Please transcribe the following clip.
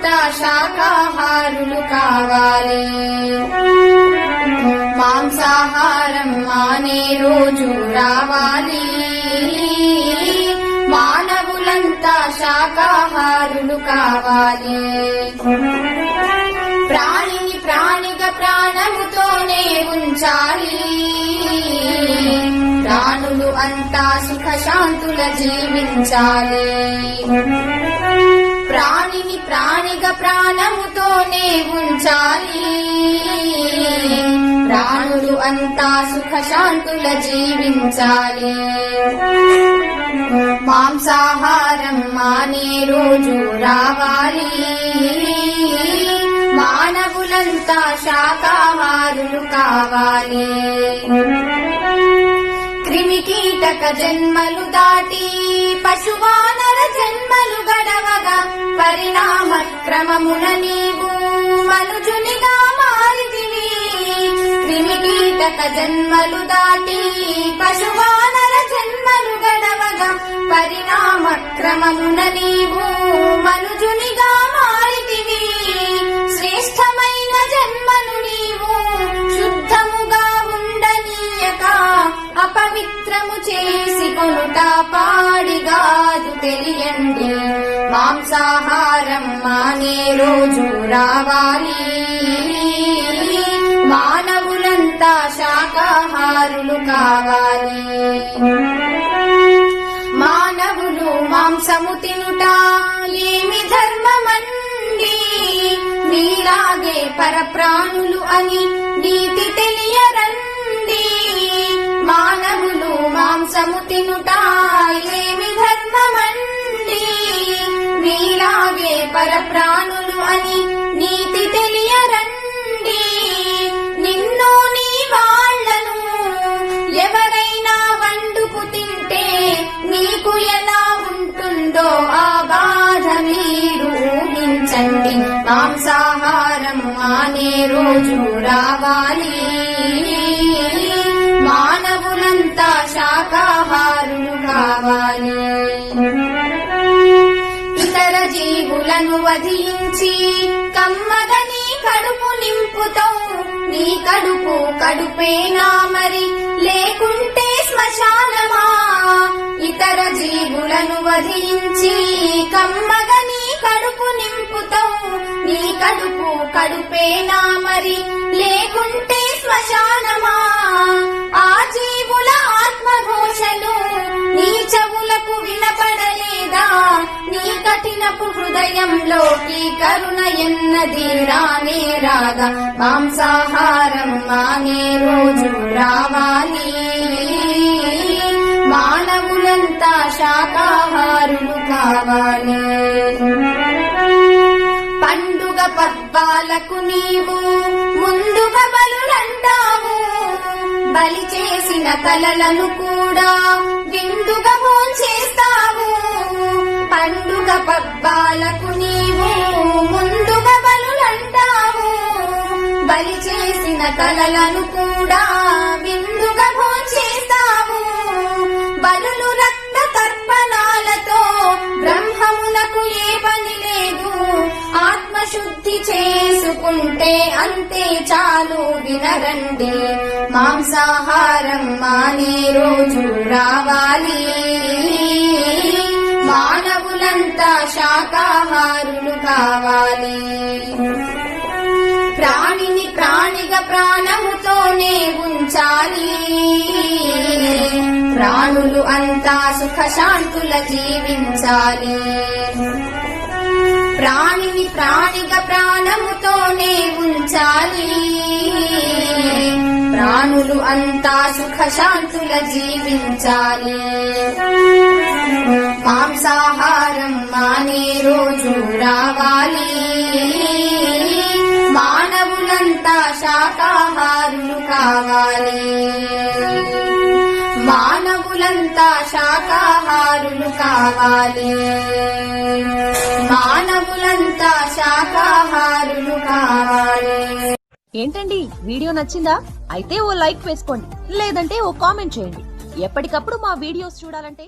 మానవులంతా శాకాహారులు కావాలి. మాంసాహారం మానే రోజు రావాలి. మానవులంతా శాకాహారులు కావాలి. ప్రాణిని ప్రాణిగా ప్రాణముతోనే ఉంచాలి. ప్రాణులు అంతా సుఖశాంతుల జీవించాలి. ప్రాణిని ప్రాణిగా ప్రాణముతోనే ఉంచాలి. ప్రాణులు అంతా సుఖశాంతుల జీవించాలి. మాంసాహారం మానే రోజు రావాలి. మానవులంతా శాకాహారులు కావాలి. క్రిమికీటక జన్మలు దాటి పశువానర జన్మలు గడవగా పరిణామ క్రమమున నీవు మనుజునిగా మారితివి. క్రిమికీటక జన్మలు దాటి పశువానర జన్మలు గడవగా పరిణామ క్రమమున నీవు మనుజునిగా మారితివి. శ్రేష్టమైన జన్మను నీవు శుద్ధముగా ఉండనీయక అపవిత్రము చేసి కొనుట పాడిగాదు తెలియండి. మాంసాహారం మానే రోజు రావాలి. మానవులంతా శాకాహారులు కావాలి. మానవులు మాంసము తినుట ఏమి ధర్మమండి. మీలాగే పరప్రాణులు అని నీతి తెలియరండి. మానవులు మాంసము తినుట ఏమి ధర్మమండి. మీలాగే పరప్రాణులు అని నీతి తెలియరండి. నిన్ను నీ వాళ్లను ఎవరైనా వండుకు తింటే నీకు ఎలా ఉంటుందో ఆ బాధ మీరు ఊహించండి. మాంసాహారం మానే రోజు రావాలి. మానవులంతా శాకాహారులు కావాలి. ఇతర జీవులను వధించి కమ్మగా నీ కడుపు నింపుతావు. నీ కడుపు కడుపేనా మరి లేకుంటే శ్మశానమా. ఇతర జీవులను వధించి కమ్మగా నీ కడుపు నింపుతావు. నీ కడుపు కడుపేనా మరి లేకుంటే శ్మశానమా. ఆ జీవుల ఆత్మఘోషలు నీ చెవులకు వినపడలేదా. నీ కఠినపు హృదయంలోకి కరుణ ఎన్నది రానే రాగా. మాంసాహారం మానే రోజు రావాలి. మానవులంతా శాకాహారులు కావాలి. పండుగ పద్మాలకు నీవు ముందుగా బలులంటావు. బలి చేసిన తలలను కూడా విందుగా భోంచేస్తావు. పండుగ పబ్బాలకు నీవు ముందుగా బలులంటావు. బలి చేసిన తలలను కూడా విందుగా భోంచేస్తావు. బలులు రక్త తర్పణాలతో బ్రహ్మమునకు ఏ పని లేదు. ఆత్మశుద్ధి చేసుకుంటే అంతే చాలు వినరండి. మాంసాహారం మానే రోజు రావాలి. మానవులంతా శాకాహారులు కావాలి. ప్రాణిని ప్రాణిగా ప్రాణముతోనే ఉంచాలి. ప్రాణులు అంతా సుఖశాంతుల జీవించాలి. ప్రాణిని ప్రాణిగా ప్రాణముతోనే ఉంచాలి. ప్రాణులు అంతా సుఖశాంతుల జీవించాలి. మాంసాహారం మానే రోజు రావాలి. మానవులంతా శాకాహారులు కావాలి. మానవులంతా శాకాహారులు కావాలి. మానవులంతా శాకాహారులు కావాలి. ఏంటండి వీడియో నచ్చిందా? అయితే ఓ లైక్ వేసుకోండి, లేదంటే ఓ కామెంట్ చేయండి. ఎప్పటికప్పుడు మా వీడియోస్ చూడాలంటే